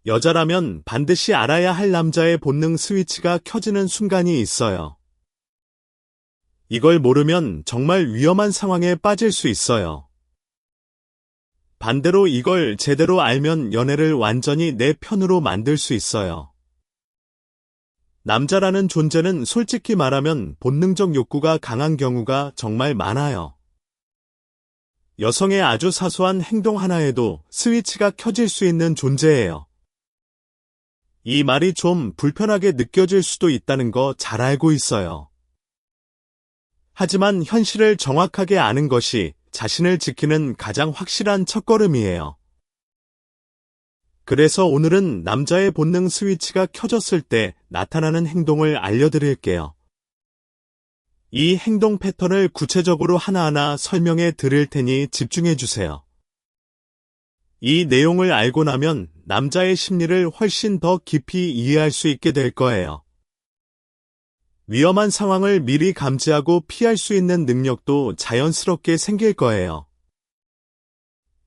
여자라면 반드시 알아야 할 남자의 본능 스위치가 켜지는 순간이 있어요. 이걸 모르면 정말 위험한 상황에 빠질 수 있어요. 반대로 이걸 제대로 알면 연애를 완전히 내 편으로 만들 수 있어요. 남자라는 존재는 솔직히 말하면 본능적 욕구가 강한 경우가 정말 많아요. 여성의 아주 사소한 행동 하나에도 스위치가 켜질 수 있는 존재예요. 이 말이 좀 불편하게 느껴질 수도 있다는 거 잘 알고 있어요. 하지만 현실을 정확하게 아는 것이 자신을 지키는 가장 확실한 첫걸음이에요. 그래서 오늘은 남자의 본능 스위치가 켜졌을 때 나타나는 행동을 알려드릴게요. 이 행동 패턴을 구체적으로 하나하나 설명해 드릴 테니 집중해 주세요. 이 내용을 알고 나면 남자의 심리를 훨씬 더 깊이 이해할 수 있게 될 거예요. 위험한 상황을 미리 감지하고 피할 수 있는 능력도 자연스럽게 생길 거예요.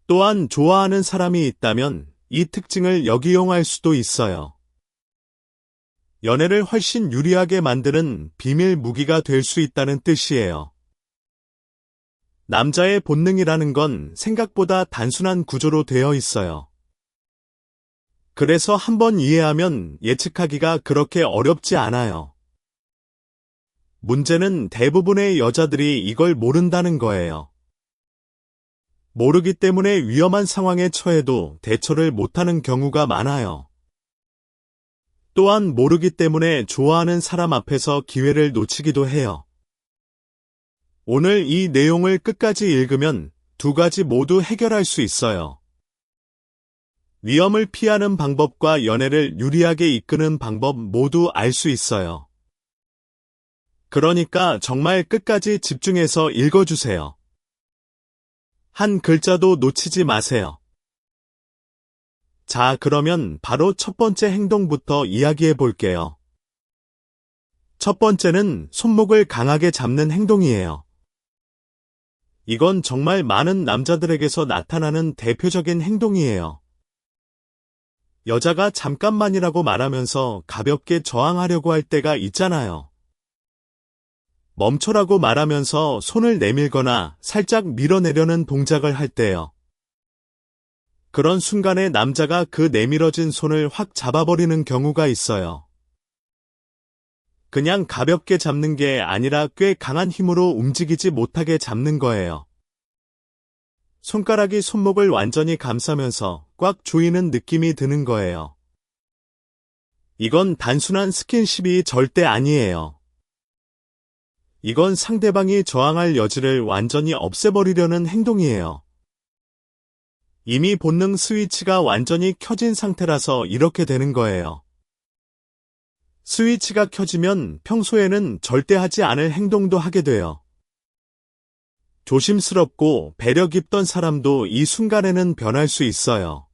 또한 좋아하는 사람이 있다면 이 특징을 역이용할 수도 있어요. 연애를 훨씬 유리하게 만드는 비밀 무기가 될 수 있다는 뜻이에요. 남자의 본능이라는 건 생각보다 단순한 구조로 되어 있어요. 그래서 한번 이해하면 예측하기가 그렇게 어렵지 않아요. 문제는 대부분의 여자들이 이걸 모른다는 거예요. 모르기 때문에 위험한 상황에 처해도 대처를 못하는 경우가 많아요. 또한 모르기 때문에 좋아하는 사람 앞에서 기회를 놓치기도 해요. 오늘 이 내용을 끝까지 읽으면 두 가지 모두 해결할 수 있어요. 위험을 피하는 방법과 연애를 유리하게 이끄는 방법 모두 알 수 있어요. 그러니까 정말 끝까지 집중해서 읽어주세요. 한 글자도 놓치지 마세요. 자, 그러면 바로 첫 번째 행동부터 이야기해 볼게요. 첫 번째는 손목을 강하게 잡는 행동이에요. 이건 정말 많은 남자들에게서 나타나는 대표적인 행동이에요. 여자가 잠깐만이라고 말하면서 가볍게 저항하려고 할 때가 있잖아요. 멈춰라고 말하면서 손을 내밀거나 살짝 밀어내려는 동작을 할 때요. 그런 순간에 남자가 그 내밀어진 손을 확 잡아버리는 경우가 있어요. 그냥 가볍게 잡는 게 아니라 꽤 강한 힘으로 움직이지 못하게 잡는 거예요. 손가락이 손목을 완전히 감싸면서 꽉 조이는 느낌이 드는 거예요. 이건 단순한 스킨십이 절대 아니에요. 이건 상대방이 저항할 여지를 완전히 없애버리려는 행동이에요. 이미 본능 스위치가 완전히 켜진 상태라서 이렇게 되는 거예요. 스위치가 켜지면 평소에는 절대 하지 않을 행동도 하게 돼요. 조심스럽고 배려 깊던 사람도 이 순간에는 변할 수 있어요.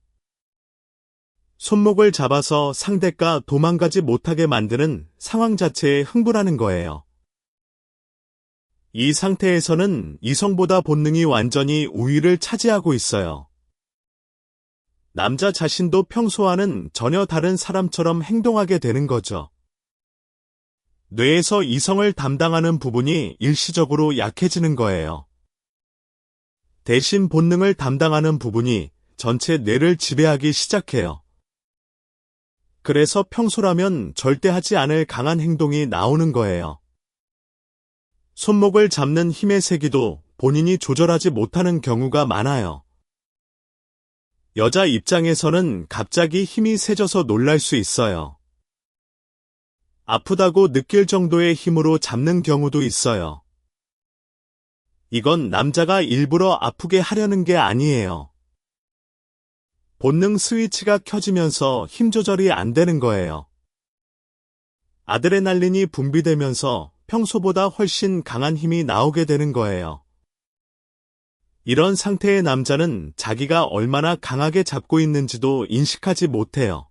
손목을 잡아서 상대가 도망가지 못하게 만드는 상황 자체에 흥분하는 거예요. 이 상태에서는 이성보다 본능이 완전히 우위를 차지하고 있어요. 남자 자신도 평소와는 전혀 다른 사람처럼 행동하게 되는 거죠. 뇌에서 이성을 담당하는 부분이 일시적으로 약해지는 거예요. 대신 본능을 담당하는 부분이 전체 뇌를 지배하기 시작해요. 그래서 평소라면 절대 하지 않을 강한 행동이 나오는 거예요. 손목을 잡는 힘의 세기도 본인이 조절하지 못하는 경우가 많아요. 여자 입장에서는 갑자기 힘이 세져서 놀랄 수 있어요. 아프다고 느낄 정도의 힘으로 잡는 경우도 있어요. 이건 남자가 일부러 아프게 하려는 게 아니에요. 본능 스위치가 켜지면서 힘 조절이 안 되는 거예요. 아드레날린이 분비되면서 평소보다 훨씬 강한 힘이 나오게 되는 거예요. 이런 상태의 남자는 자기가 얼마나 강하게 잡고 있는지도 인식하지 못해요.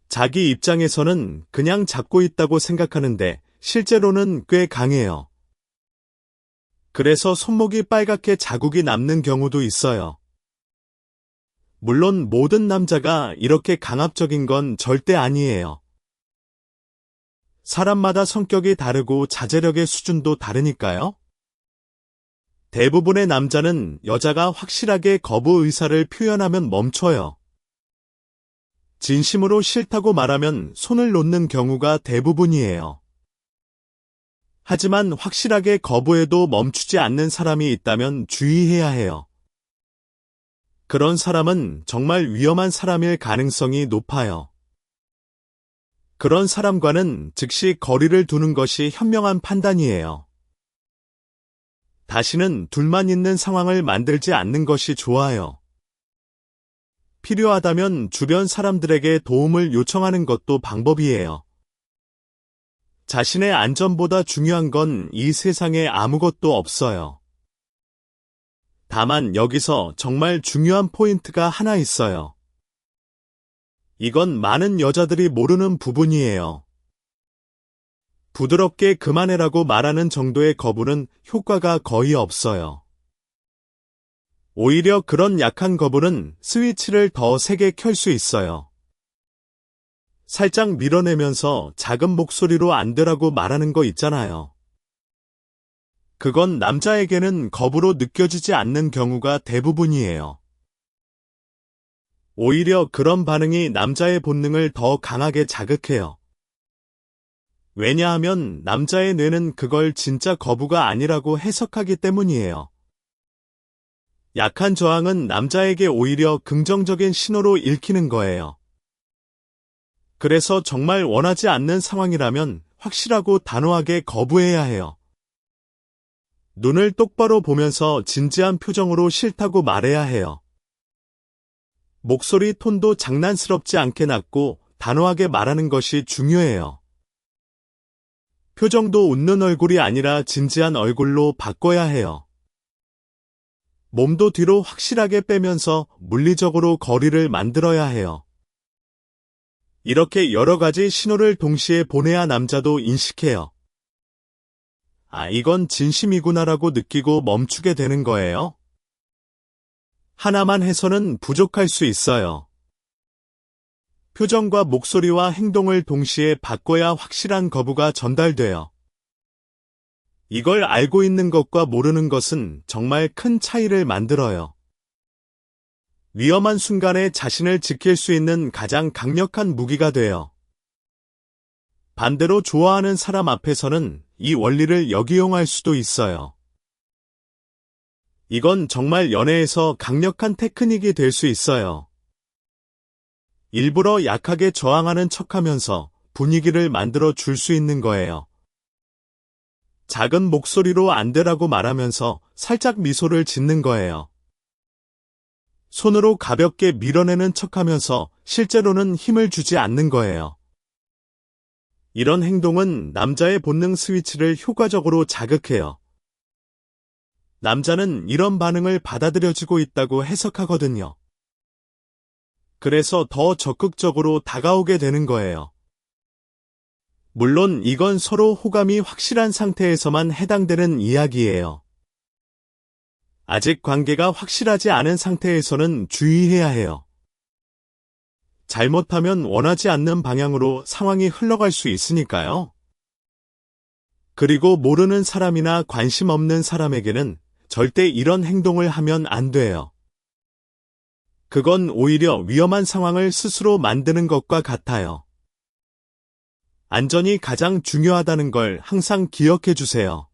자기 입장에서는 그냥 잡고 있다고 생각하는데 실제로는 꽤 강해요. 그래서 손목이 빨갛게 자국이 남는 경우도 있어요. 물론 모든 남자가 이렇게 강압적인 건 절대 아니에요. 사람마다 성격이 다르고 자제력의 수준도 다르니까요. 대부분의 남자는 여자가 확실하게 거부 의사를 표현하면 멈춰요. 진심으로 싫다고 말하면 손을 놓는 경우가 대부분이에요. 하지만 확실하게 거부해도 멈추지 않는 사람이 있다면 주의해야 해요. 그런 사람은 정말 위험한 사람일 가능성이 높아요. 그런 사람과는 즉시 거리를 두는 것이 현명한 판단이에요. 다시는 둘만 있는 상황을 만들지 않는 것이 좋아요. 필요하다면 주변 사람들에게 도움을 요청하는 것도 방법이에요. 자신의 안전보다 중요한 건 이 세상에 아무것도 없어요. 다만 여기서 정말 중요한 포인트가 하나 있어요. 이건 많은 여자들이 모르는 부분이에요. 부드럽게 그만해라고 말하는 정도의 거부는 효과가 거의 없어요. 오히려 그런 약한 거부는 스위치를 더 세게 켤 수 있어요. 살짝 밀어내면서 작은 목소리로 안 되라고 말하는 거 있잖아요. 그건 남자에게는 거부로 느껴지지 않는 경우가 대부분이에요. 오히려 그런 반응이 남자의 본능을 더 강하게 자극해요. 왜냐하면 남자의 뇌는 그걸 진짜 거부가 아니라고 해석하기 때문이에요. 약한 저항은 남자에게 오히려 긍정적인 신호로 읽히는 거예요. 그래서 정말 원하지 않는 상황이라면 확실하고 단호하게 거부해야 해요. 눈을 똑바로 보면서 진지한 표정으로 싫다고 말해야 해요. 목소리 톤도 장난스럽지 않게 낮고 단호하게 말하는 것이 중요해요. 표정도 웃는 얼굴이 아니라 진지한 얼굴로 바꿔야 해요. 몸도 뒤로 확실하게 빼면서 물리적으로 거리를 만들어야 해요. 이렇게 여러 가지 신호를 동시에 보내야 남자도 인식해요. 아, 이건 진심이구나라고 느끼고 멈추게 되는 거예요. 하나만 해서는 부족할 수 있어요. 표정과 목소리와 행동을 동시에 바꿔야 확실한 거부가 전달돼요. 이걸 알고 있는 것과 모르는 것은 정말 큰 차이를 만들어요. 위험한 순간에 자신을 지킬 수 있는 가장 강력한 무기가 돼요. 반대로 좋아하는 사람 앞에서는 이 원리를 역이용할 수도 있어요. 이건 정말 연애에서 강력한 테크닉이 될 수 있어요. 일부러 약하게 저항하는 척하면서 분위기를 만들어 줄 수 있는 거예요. 작은 목소리로 안 되라고 말하면서 살짝 미소를 짓는 거예요. 손으로 가볍게 밀어내는 척하면서 실제로는 힘을 주지 않는 거예요. 이런 행동은 남자의 본능 스위치를 효과적으로 자극해요. 남자는 이런 반응을 받아들여지고 있다고 해석하거든요. 그래서 더 적극적으로 다가오게 되는 거예요. 물론 이건 서로 호감이 확실한 상태에서만 해당되는 이야기예요. 아직 관계가 확실하지 않은 상태에서는 주의해야 해요. 잘못하면 원하지 않는 방향으로 상황이 흘러갈 수 있으니까요. 그리고 모르는 사람이나 관심 없는 사람에게는 절대 이런 행동을 하면 안 돼요. 그건 오히려 위험한 상황을 스스로 만드는 것과 같아요. 안전이 가장 중요하다는 걸 항상 기억해 주세요.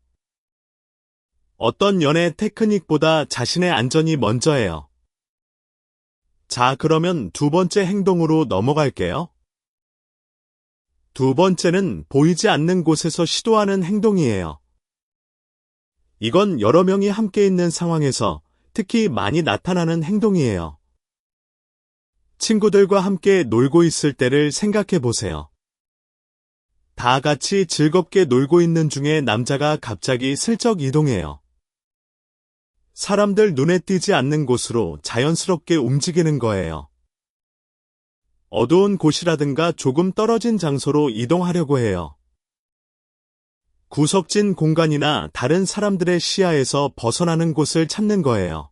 어떤 연애 테크닉보다 자신의 안전이 먼저예요. 자, 그러면 두 번째 행동으로 넘어갈게요. 두 번째는 보이지 않는 곳에서 시도하는 행동이에요. 이건 여러 명이 함께 있는 상황에서 특히 많이 나타나는 행동이에요. 친구들과 함께 놀고 있을 때를 생각해 보세요. 다 같이 즐겁게 놀고 있는 중에 남자가 갑자기 슬쩍 이동해요. 사람들 눈에 띄지 않는 곳으로 자연스럽게 움직이는 거예요. 어두운 곳이라든가 조금 떨어진 장소로 이동하려고 해요. 구석진 공간이나 다른 사람들의 시야에서 벗어나는 곳을 찾는 거예요.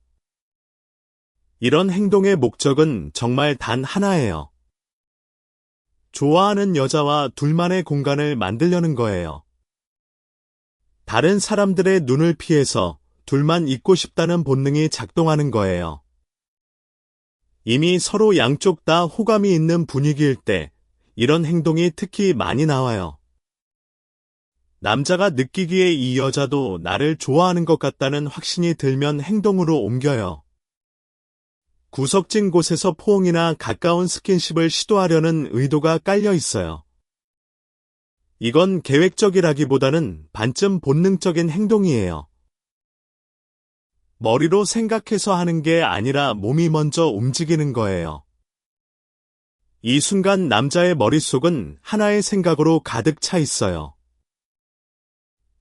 이런 행동의 목적은 정말 단 하나예요. 좋아하는 여자와 둘만의 공간을 만들려는 거예요. 다른 사람들의 눈을 피해서 둘만 있고 싶다는 본능이 작동하는 거예요. 이미 서로 양쪽 다 호감이 있는 분위기일 때 이런 행동이 특히 많이 나와요. 남자가 느끼기에 이 여자도 나를 좋아하는 것 같다는 확신이 들면 행동으로 옮겨요. 구석진 곳에서 포옹이나 가까운 스킨십을 시도하려는 의도가 깔려 있어요. 이건 계획적이라기보다는 반쯤 본능적인 행동이에요. 머리로 생각해서 하는 게 아니라 몸이 먼저 움직이는 거예요. 이 순간 남자의 머릿속은 하나의 생각으로 가득 차 있어요.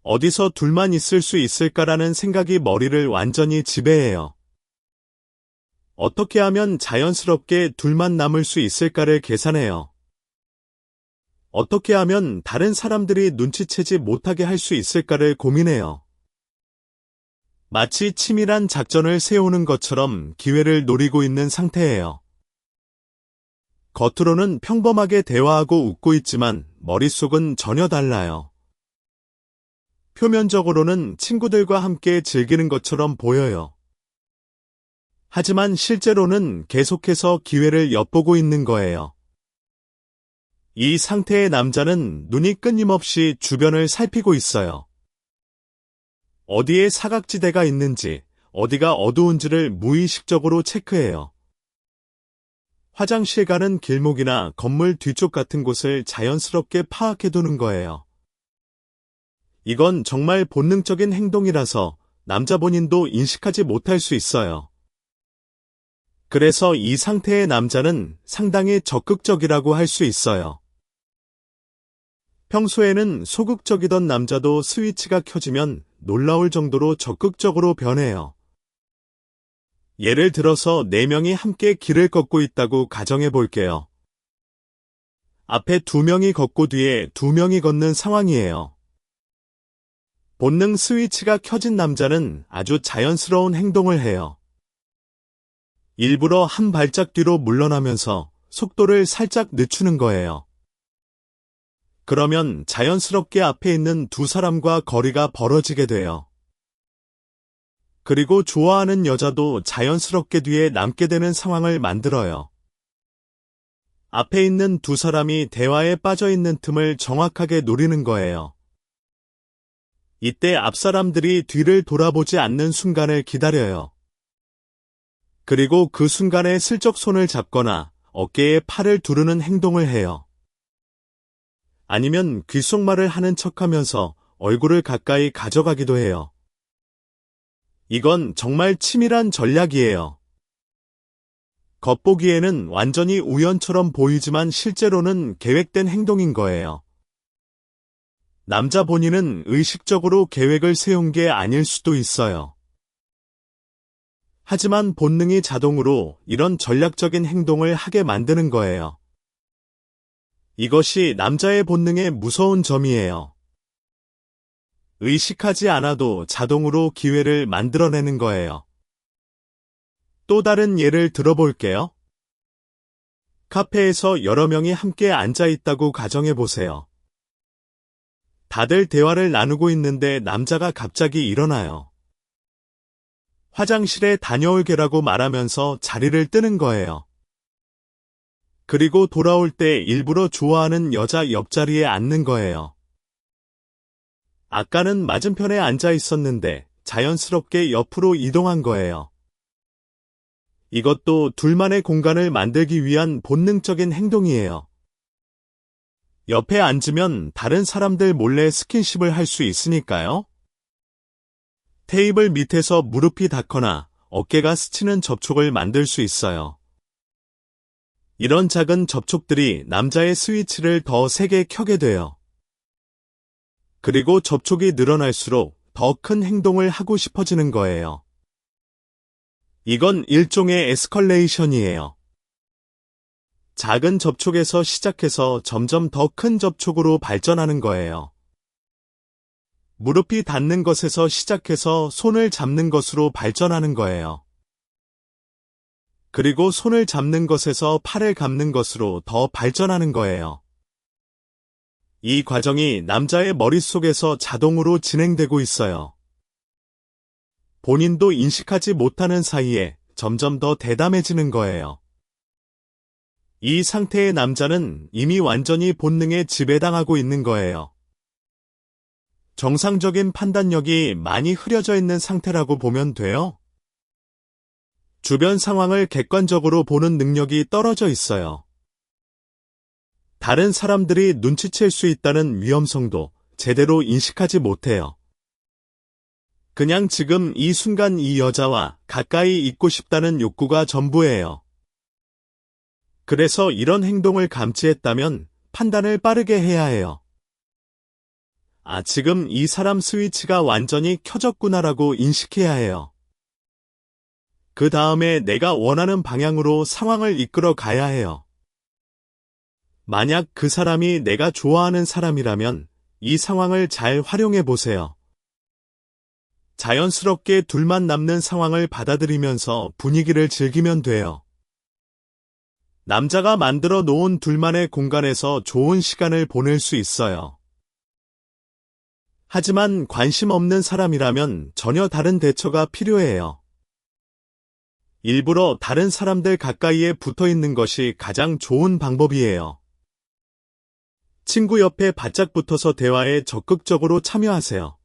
어디서 둘만 있을 수 있을까라는 생각이 머리를 완전히 지배해요. 어떻게 하면 자연스럽게 둘만 남을 수 있을까를 계산해요. 어떻게 하면 다른 사람들이 눈치채지 못하게 할 수 있을까를 고민해요. 마치 치밀한 작전을 세우는 것처럼 기회를 노리고 있는 상태예요. 겉으로는 평범하게 대화하고 웃고 있지만 머릿속은 전혀 달라요. 표면적으로는 친구들과 함께 즐기는 것처럼 보여요. 하지만 실제로는 계속해서 기회를 엿보고 있는 거예요. 이 상태의 남자는 눈이 끊임없이 주변을 살피고 있어요. 어디에 사각지대가 있는지, 어디가 어두운지를 무의식적으로 체크해요. 화장실 가는 길목이나 건물 뒤쪽 같은 곳을 자연스럽게 파악해두는 거예요. 이건 정말 본능적인 행동이라서 남자 본인도 인식하지 못할 수 있어요. 그래서 이 상태의 남자는 상당히 적극적이라고 할 수 있어요. 평소에는 소극적이던 남자도 스위치가 켜지면 놀라울 정도로 적극적으로 변해요. 예를 들어서 4명이 함께 길을 걷고 있다고 가정해 볼게요. 앞에 2명이 걷고 뒤에 2명이 걷는 상황이에요. 본능 스위치가 켜진 남자는 아주 자연스러운 행동을 해요. 일부러 한 발짝 뒤로 물러나면서 속도를 살짝 늦추는 거예요. 그러면 자연스럽게 앞에 있는 2 사람과 거리가 벌어지게 돼요. 그리고 좋아하는 여자도 자연스럽게 뒤에 남게 되는 상황을 만들어요. 앞에 있는 2 사람이 대화에 빠져 있는 틈을 정확하게 노리는 거예요. 이때 앞 사람들이 뒤를 돌아보지 않는 순간을 기다려요. 그리고 그 순간에 슬쩍 손을 잡거나 어깨에 팔을 두르는 행동을 해요. 아니면 귓속말을 하는 척하면서 얼굴을 가까이 가져가기도 해요. 이건 정말 치밀한 전략이에요. 겉보기에는 완전히 우연처럼 보이지만 실제로는 계획된 행동인 거예요. 남자 본인은 의식적으로 계획을 세운 게 아닐 수도 있어요. 하지만 본능이 자동으로 이런 전략적인 행동을 하게 만드는 거예요. 이것이 남자의 본능의 무서운 점이에요. 의식하지 않아도 자동으로 기회를 만들어내는 거예요. 또 다른 예를 들어볼게요. 카페에서 여러 명이 함께 앉아 있다고 가정해 보세요. 다들 대화를 나누고 있는데 남자가 갑자기 일어나요. 화장실에 다녀올게라고 말하면서 자리를 뜨는 거예요. 그리고 돌아올 때 일부러 좋아하는 여자 옆자리에 앉는 거예요. 아까는 맞은편에 앉아 있었는데 자연스럽게 옆으로 이동한 거예요. 이것도 둘만의 공간을 만들기 위한 본능적인 행동이에요. 옆에 앉으면 다른 사람들 몰래 스킨십을 할 수 있으니까요. 테이블 밑에서 무릎이 닿거나 어깨가 스치는 접촉을 만들 수 있어요. 이런 작은 접촉들이 남자의 스위치를 더 세게 켜게 돼요. 그리고 접촉이 늘어날수록 더 큰 행동을 하고 싶어지는 거예요. 이건 일종의 에스컬레이션이에요. 작은 접촉에서 시작해서 점점 더 큰 접촉으로 발전하는 거예요. 무릎이 닿는 것에서 시작해서 손을 잡는 것으로 발전하는 거예요. 그리고 손을 잡는 것에서 팔을 감는 것으로 더 발전하는 거예요. 이 과정이 남자의 머릿속에서 자동으로 진행되고 있어요. 본인도 인식하지 못하는 사이에 점점 더 대담해지는 거예요. 이 상태의 남자는 이미 완전히 본능에 지배당하고 있는 거예요. 정상적인 판단력이 많이 흐려져 있는 상태라고 보면 돼요. 주변 상황을 객관적으로 보는 능력이 떨어져 있어요. 다른 사람들이 눈치챌 수 있다는 위험성도 제대로 인식하지 못해요. 그냥 지금 이 순간 이 여자와 가까이 있고 싶다는 욕구가 전부예요. 그래서 이런 행동을 감지했다면 판단을 빠르게 해야 해요. 아, 지금 이 사람 스위치가 완전히 켜졌구나라고 인식해야 해요. 그 다음에 내가 원하는 방향으로 상황을 이끌어 가야 해요. 만약 그 사람이 내가 좋아하는 사람이라면 이 상황을 잘 활용해 보세요. 자연스럽게 둘만 남는 상황을 받아들이면서 분위기를 즐기면 돼요. 남자가 만들어 놓은 둘만의 공간에서 좋은 시간을 보낼 수 있어요. 하지만 관심 없는 사람이라면 전혀 다른 대처가 필요해요. 일부러 다른 사람들 가까이에 붙어 있는 것이 가장 좋은 방법이에요. 친구 옆에 바짝 붙어서 대화에 적극적으로 참여하세요.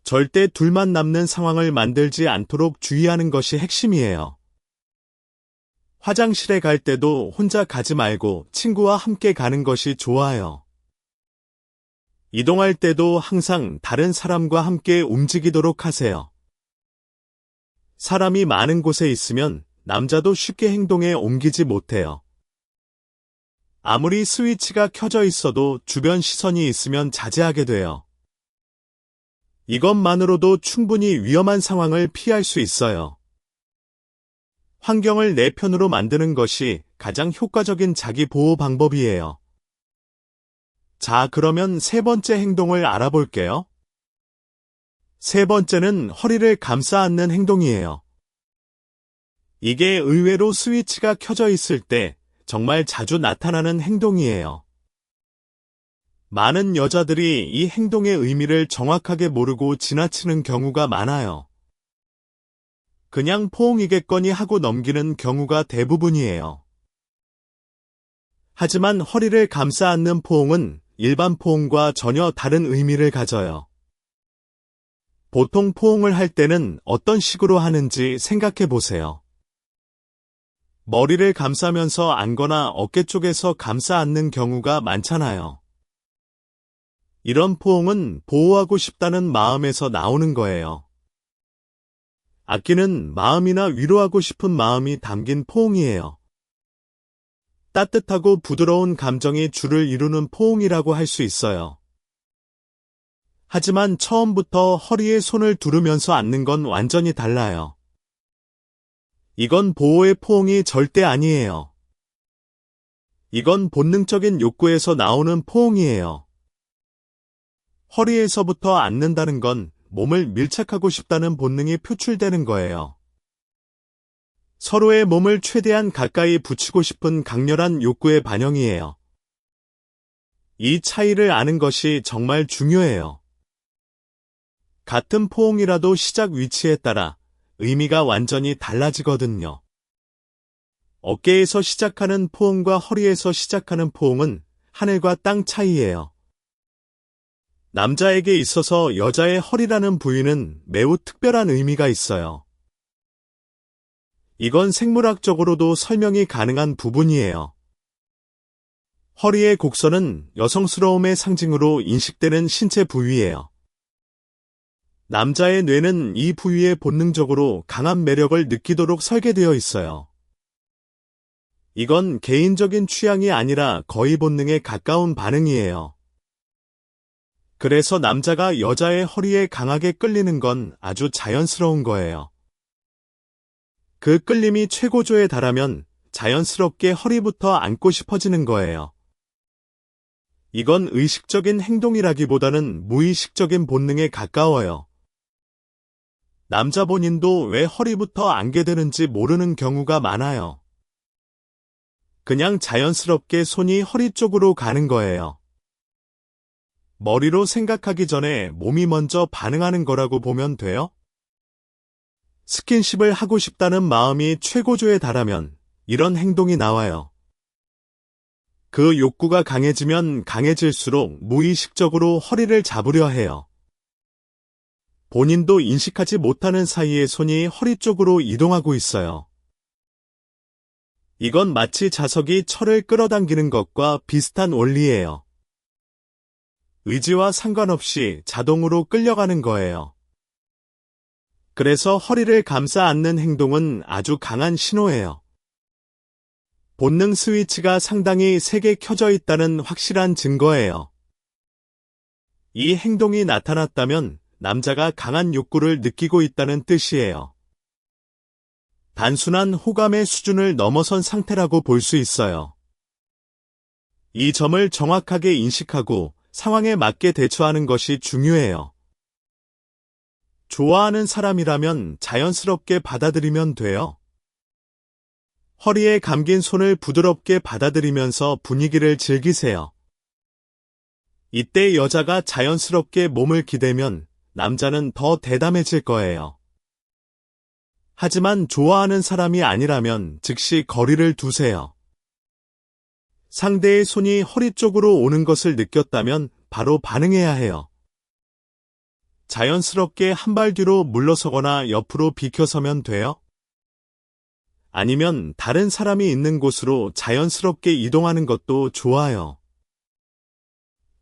절대 둘만 남는 상황을 만들지 않도록 주의하는 것이 핵심이에요. 화장실에 갈 때도 혼자 가지 말고 친구와 함께 가는 것이 좋아요. 이동할 때도 항상 다른 사람과 함께 움직이도록 하세요. 사람이 많은 곳에 있으면 남자도 쉽게 행동에 옮기지 못해요. 아무리 스위치가 켜져 있어도 주변 시선이 있으면 자제하게 돼요. 이것만으로도 충분히 위험한 상황을 피할 수 있어요. 환경을 내 편으로 만드는 것이 가장 효과적인 자기 보호 방법이에요. 자, 그러면 세 번째 행동을 알아볼게요. 세 번째는 허리를 감싸 안는 행동이에요. 이게 의외로 스위치가 켜져 있을 때 정말 자주 나타나는 행동이에요. 많은 여자들이 이 행동의 의미를 정확하게 모르고 지나치는 경우가 많아요. 그냥 포옹이겠거니 하고 넘기는 경우가 대부분이에요. 하지만 허리를 감싸 안는 포옹은 일반 포옹과 전혀 다른 의미를 가져요. 보통 포옹을 할 때는 어떤 식으로 하는지 생각해 보세요. 머리를 감싸면서 안거나 어깨 쪽에서 감싸 안는 경우가 많잖아요. 이런 포옹은 보호하고 싶다는 마음에서 나오는 거예요. 아끼는 마음이나 위로하고 싶은 마음이 담긴 포옹이에요. 따뜻하고 부드러운 감정이 줄을 이루는 포옹이라고 할 수 있어요. 하지만 처음부터 허리에 손을 두르면서 안는 건 완전히 달라요. 이건 보호의 포옹이 절대 아니에요. 이건 본능적인 욕구에서 나오는 포옹이에요. 허리에서부터 안는다는 건 몸을 밀착하고 싶다는 본능이 표출되는 거예요. 서로의 몸을 최대한 가까이 붙이고 싶은 강렬한 욕구의 반영이에요. 이 차이를 아는 것이 정말 중요해요. 같은 포옹이라도 시작 위치에 따라 의미가 완전히 달라지거든요. 어깨에서 시작하는 포옹과 허리에서 시작하는 포옹은 하늘과 땅 차이예요. 남자에게 있어서 여자의 허리라는 부위는 매우 특별한 의미가 있어요. 이건 생물학적으로도 설명이 가능한 부분이에요. 허리의 곡선은 여성스러움의 상징으로 인식되는 신체 부위예요. 남자의 뇌는 이 부위에 본능적으로 강한 매력을 느끼도록 설계되어 있어요. 이건 개인적인 취향이 아니라 거의 본능에 가까운 반응이에요. 그래서 남자가 여자의 허리에 강하게 끌리는 건 아주 자연스러운 거예요. 그 끌림이 최고조에 달하면 자연스럽게 허리부터 안고 싶어지는 거예요. 이건 의식적인 행동이라기보다는 무의식적인 본능에 가까워요. 남자 본인도 왜 허리부터 안게 되는지 모르는 경우가 많아요. 그냥 자연스럽게 손이 허리 쪽으로 가는 거예요. 머리로 생각하기 전에 몸이 먼저 반응하는 거라고 보면 돼요. 스킨십을 하고 싶다는 마음이 최고조에 달하면 이런 행동이 나와요. 그 욕구가 강해지면 강해질수록 무의식적으로 허리를 잡으려 해요. 본인도 인식하지 못하는 사이에 손이 허리 쪽으로 이동하고 있어요. 이건 마치 자석이 철을 끌어당기는 것과 비슷한 원리예요. 의지와 상관없이 자동으로 끌려가는 거예요. 그래서 허리를 감싸 안는 행동은 아주 강한 신호예요. 본능 스위치가 상당히 세게 켜져 있다는 확실한 증거예요. 이 행동이 나타났다면 남자가 강한 욕구를 느끼고 있다는 뜻이에요. 단순한 호감의 수준을 넘어선 상태라고 볼 수 있어요. 이 점을 정확하게 인식하고 상황에 맞게 대처하는 것이 중요해요. 좋아하는 사람이라면 자연스럽게 받아들이면 돼요. 허리에 감긴 손을 부드럽게 받아들이면서 분위기를 즐기세요. 이때 여자가 자연스럽게 몸을 기대면 남자는 더 대담해질 거예요. 하지만 좋아하는 사람이 아니라면 즉시 거리를 두세요. 상대의 손이 허리 쪽으로 오는 것을 느꼈다면 바로 반응해야 해요. 자연스럽게 한 발 뒤로 물러서거나 옆으로 비켜서면 돼요. 아니면 다른 사람이 있는 곳으로 자연스럽게 이동하는 것도 좋아요.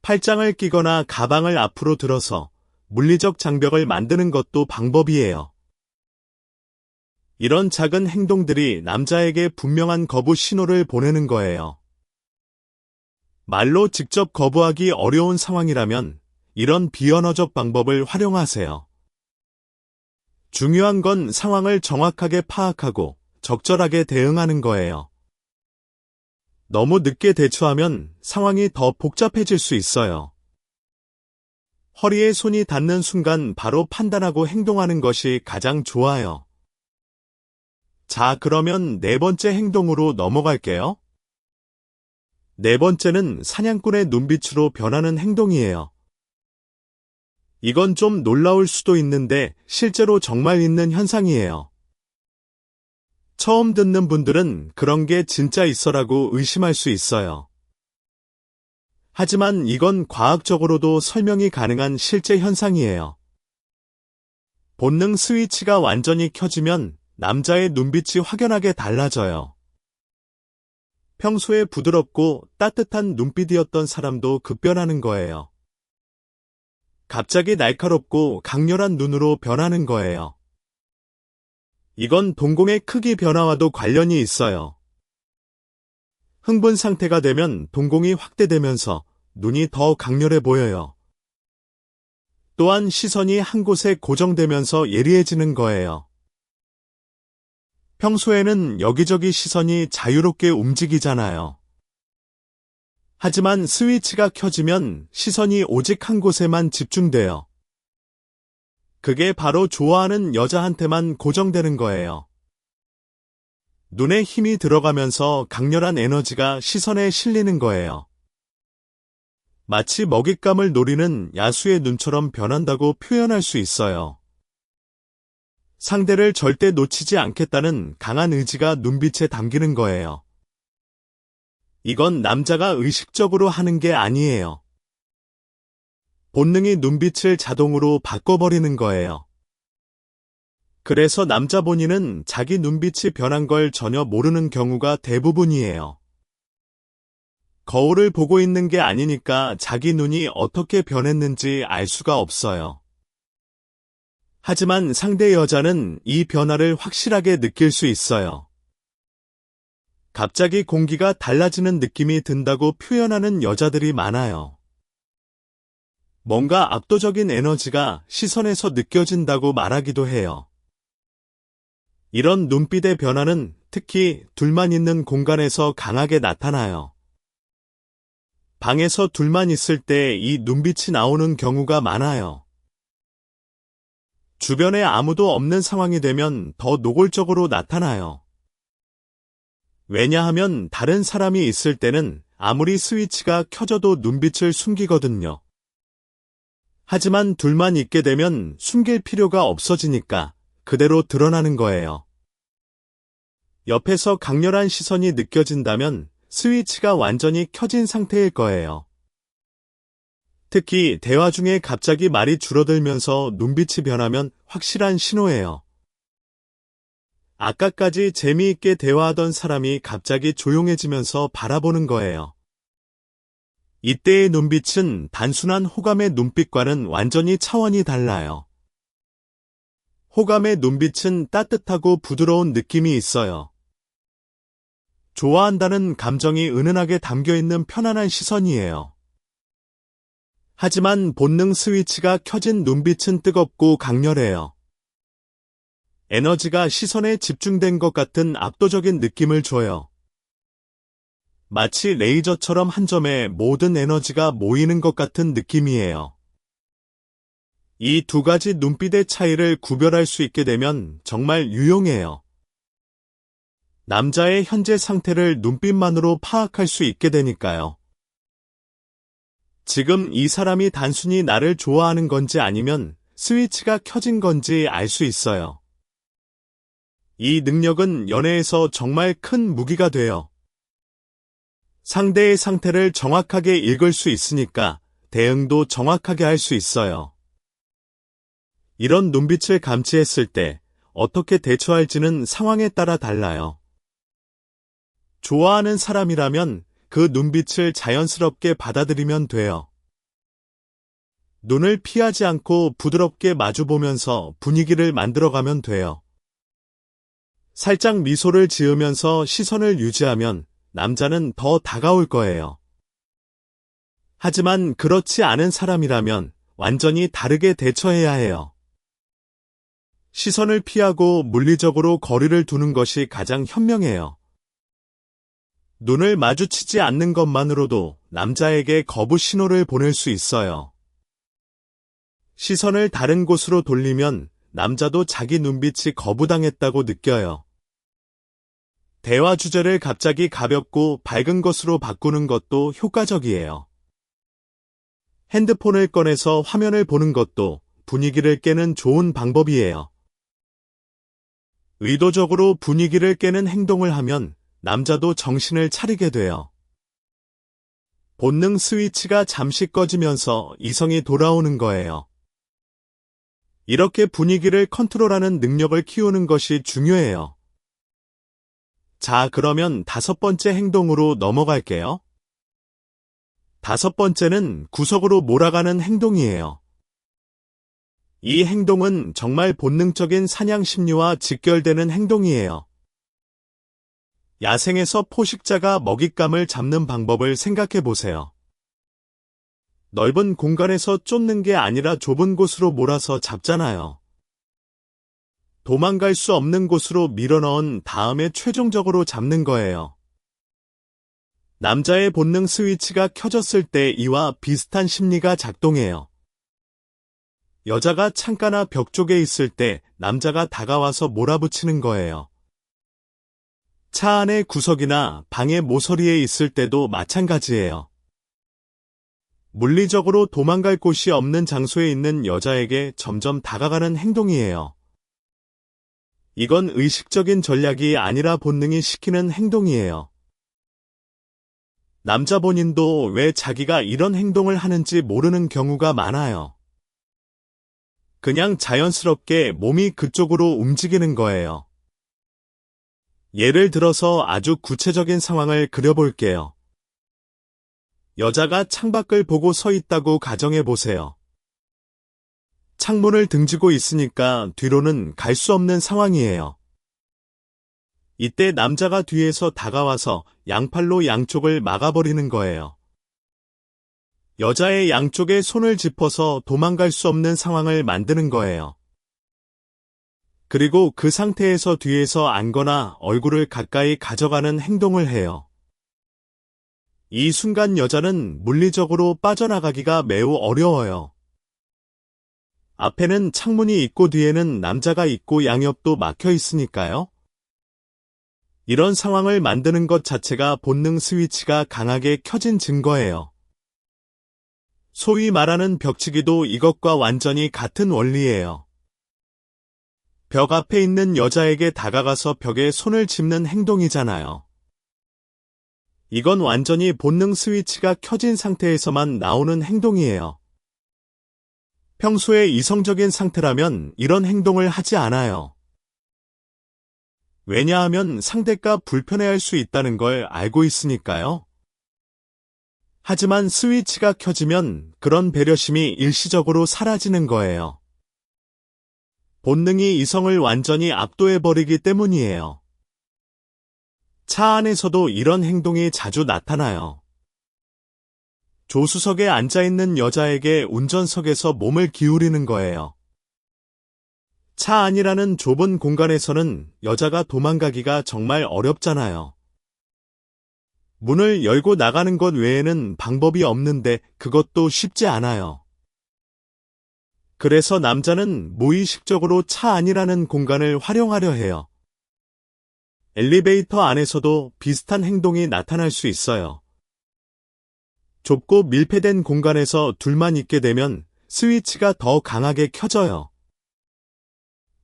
팔짱을 끼거나 가방을 앞으로 들어서 물리적 장벽을 만드는 것도 방법이에요. 이런 작은 행동들이 남자에게 분명한 거부 신호를 보내는 거예요. 말로 직접 거부하기 어려운 상황이라면 이런 비언어적 방법을 활용하세요. 중요한 건 상황을 정확하게 파악하고 적절하게 대응하는 거예요. 너무 늦게 대처하면 상황이 더 복잡해질 수 있어요. 허리에 손이 닿는 순간 바로 판단하고 행동하는 것이 가장 좋아요. 자, 그러면 네 번째 행동으로 넘어갈게요. 네 번째는 사냥꾼의 눈빛으로 변하는 행동이에요. 이건 좀 놀라울 수도 있는데 실제로 정말 있는 현상이에요. 처음 듣는 분들은 그런 게 진짜 있어라고 의심할 수 있어요. 하지만 이건 과학적으로도 설명이 가능한 실제 현상이에요. 본능 스위치가 완전히 켜지면 남자의 눈빛이 확연하게 달라져요. 평소에 부드럽고 따뜻한 눈빛이었던 사람도 급변하는 거예요. 갑자기 날카롭고 강렬한 눈으로 변하는 거예요. 이건 동공의 크기 변화와도 관련이 있어요. 흥분 상태가 되면 동공이 확대되면서 눈이 더 강렬해 보여요. 또한 시선이 한 곳에 고정되면서 예리해지는 거예요. 평소에는 여기저기 시선이 자유롭게 움직이잖아요. 하지만 스위치가 켜지면 시선이 오직 한 곳에만 집중돼요. 그게 바로 좋아하는 여자한테만 고정되는 거예요. 눈에 힘이 들어가면서 강렬한 에너지가 시선에 실리는 거예요. 마치 먹잇감을 노리는 야수의 눈처럼 변한다고 표현할 수 있어요. 상대를 절대 놓치지 않겠다는 강한 의지가 눈빛에 담기는 거예요. 이건 남자가 의식적으로 하는 게 아니에요. 본능이 눈빛을 자동으로 바꿔버리는 거예요. 그래서 남자 본인은 자기 눈빛이 변한 걸 전혀 모르는 경우가 대부분이에요. 거울을 보고 있는 게 아니니까 자기 눈이 어떻게 변했는지 알 수가 없어요. 하지만 상대 여자는 이 변화를 확실하게 느낄 수 있어요. 갑자기 공기가 달라지는 느낌이 든다고 표현하는 여자들이 많아요. 뭔가 압도적인 에너지가 시선에서 느껴진다고 말하기도 해요. 이런 눈빛의 변화는 특히 둘만 있는 공간에서 강하게 나타나요. 방에서 둘만 있을 때 이 눈빛이 나오는 경우가 많아요. 주변에 아무도 없는 상황이 되면 더 노골적으로 나타나요. 왜냐하면 다른 사람이 있을 때는 아무리 스위치가 켜져도 눈빛을 숨기거든요. 하지만 둘만 있게 되면 숨길 필요가 없어지니까 그대로 드러나는 거예요. 옆에서 강렬한 시선이 느껴진다면 스위치가 완전히 켜진 상태일 거예요. 특히 대화 중에 갑자기 말이 줄어들면서 눈빛이 변하면 확실한 신호예요. 아까까지 재미있게 대화하던 사람이 갑자기 조용해지면서 바라보는 거예요. 이때의 눈빛은 단순한 호감의 눈빛과는 완전히 차원이 달라요. 호감의 눈빛은 따뜻하고 부드러운 느낌이 있어요. 좋아한다는 감정이 은은하게 담겨있는 편안한 시선이에요. 하지만 본능 스위치가 켜진 눈빛은 뜨겁고 강렬해요. 에너지가 시선에 집중된 것 같은 압도적인 느낌을 줘요. 마치 레이저처럼 한 점에 모든 에너지가 모이는 것 같은 느낌이에요. 이 두 가지 눈빛의 차이를 구별할 수 있게 되면 정말 유용해요. 남자의 현재 상태를 눈빛만으로 파악할 수 있게 되니까요. 지금 이 사람이 단순히 나를 좋아하는 건지 아니면 스위치가 켜진 건지 알 수 있어요. 이 능력은 연애에서 정말 큰 무기가 돼요. 상대의 상태를 정확하게 읽을 수 있으니까 대응도 정확하게 할 수 있어요. 이런 눈빛을 감지했을 때 어떻게 대처할지는 상황에 따라 달라요. 좋아하는 사람이라면 그 눈빛을 자연스럽게 받아들이면 돼요. 눈을 피하지 않고 부드럽게 마주보면서 분위기를 만들어가면 돼요. 살짝 미소를 지으면서 시선을 유지하면 남자는 더 다가올 거예요. 하지만 그렇지 않은 사람이라면 완전히 다르게 대처해야 해요. 시선을 피하고 물리적으로 거리를 두는 것이 가장 현명해요. 눈을 마주치지 않는 것만으로도 남자에게 거부 신호를 보낼 수 있어요. 시선을 다른 곳으로 돌리면 남자도 자기 눈빛이 거부당했다고 느껴요. 대화 주제를 갑자기 가볍고 밝은 것으로 바꾸는 것도 효과적이에요. 핸드폰을 꺼내서 화면을 보는 것도 분위기를 깨는 좋은 방법이에요. 의도적으로 분위기를 깨는 행동을 하면 남자도 정신을 차리게 돼요. 본능 스위치가 잠시 꺼지면서 이성이 돌아오는 거예요. 이렇게 분위기를 컨트롤하는 능력을 키우는 것이 중요해요. 자, 그러면 5번째 행동으로 넘어갈게요. 5번째는 구석으로 몰아가는 행동이에요. 이 행동은 정말 본능적인 사냥 심리와 직결되는 행동이에요. 야생에서 포식자가 먹잇감을 잡는 방법을 생각해 보세요. 넓은 공간에서 쫓는 게 아니라 좁은 곳으로 몰아서 잡잖아요. 도망갈 수 없는 곳으로 밀어넣은 다음에 최종적으로 잡는 거예요. 남자의 본능 스위치가 켜졌을 때 이와 비슷한 심리가 작동해요. 여자가 창가나 벽 쪽에 있을 때 남자가 다가와서 몰아붙이는 거예요. 차 안의 구석이나 방의 모서리에 있을 때도 마찬가지예요. 물리적으로 도망갈 곳이 없는 장소에 있는 여자에게 점점 다가가는 행동이에요. 이건 의식적인 전략이 아니라 본능이 시키는 행동이에요. 남자 본인도 왜 자기가 이런 행동을 하는지 모르는 경우가 많아요. 그냥 자연스럽게 몸이 그쪽으로 움직이는 거예요. 예를 들어서 아주 구체적인 상황을 그려볼게요. 여자가 창밖을 보고 서 있다고 가정해 보세요. 창문을 등지고 있으니까 뒤로는 갈 수 없는 상황이에요. 이때 남자가 뒤에서 다가와서 양팔로 양쪽을 막아버리는 거예요. 여자의 양쪽에 손을 짚어서 도망갈 수 없는 상황을 만드는 거예요. 그리고 그 상태에서 뒤에서 안거나 얼굴을 가까이 가져가는 행동을 해요. 이 순간 여자는 물리적으로 빠져나가기가 매우 어려워요. 앞에는 창문이 있고 뒤에는 남자가 있고 양옆도 막혀 있으니까요. 이런 상황을 만드는 것 자체가 본능 스위치가 강하게 켜진 증거예요. 소위 말하는 벽치기도 이것과 완전히 같은 원리예요. 벽 앞에 있는 여자에게 다가가서 벽에 손을 짚는 행동이잖아요. 이건 완전히 본능 스위치가 켜진 상태에서만 나오는 행동이에요. 평소에 이성적인 상태라면 이런 행동을 하지 않아요. 왜냐하면 상대가 불편해할 수 있다는 걸 알고 있으니까요. 하지만 스위치가 켜지면 그런 배려심이 일시적으로 사라지는 거예요. 본능이 이성을 완전히 압도해버리기 때문이에요. 차 안에서도 이런 행동이 자주 나타나요. 조수석에 앉아있는 여자에게 운전석에서 몸을 기울이는 거예요. 차 안이라는 좁은 공간에서는 여자가 도망가기가 정말 어렵잖아요. 문을 열고 나가는 것 외에는 방법이 없는데 그것도 쉽지 않아요. 그래서 남자는 무의식적으로 차 안이라는 공간을 활용하려 해요. 엘리베이터 안에서도 비슷한 행동이 나타날 수 있어요. 좁고 밀폐된 공간에서 둘만 있게 되면 스위치가 더 강하게 켜져요.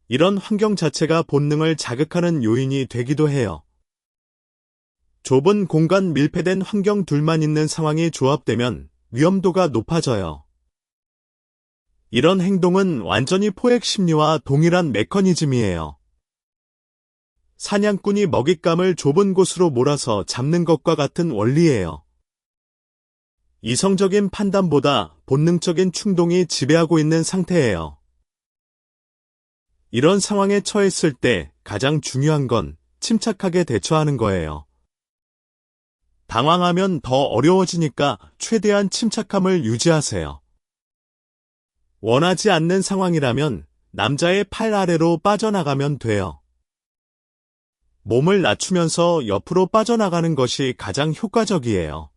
이런 환경 자체가 본능을 자극하는 요인이 되기도 해요. 좁은 공간 밀폐된 환경 둘만 있는 상황이 조합되면 위험도가 높아져요. 이런 행동은 완전히 포획 심리와 동일한 메커니즘이에요. 사냥꾼이 먹잇감을 좁은 곳으로 몰아서 잡는 것과 같은 원리예요. 이성적인 판단보다 본능적인 충동이 지배하고 있는 상태예요. 이런 상황에 처했을 때 가장 중요한 건 침착하게 대처하는 거예요. 당황하면 더 어려워지니까 최대한 침착함을 유지하세요. 원하지 않는 상황이라면 남자의 팔 아래로 빠져나가면 돼요. 몸을 낮추면서 옆으로 빠져나가는 것이 가장 효과적이에요.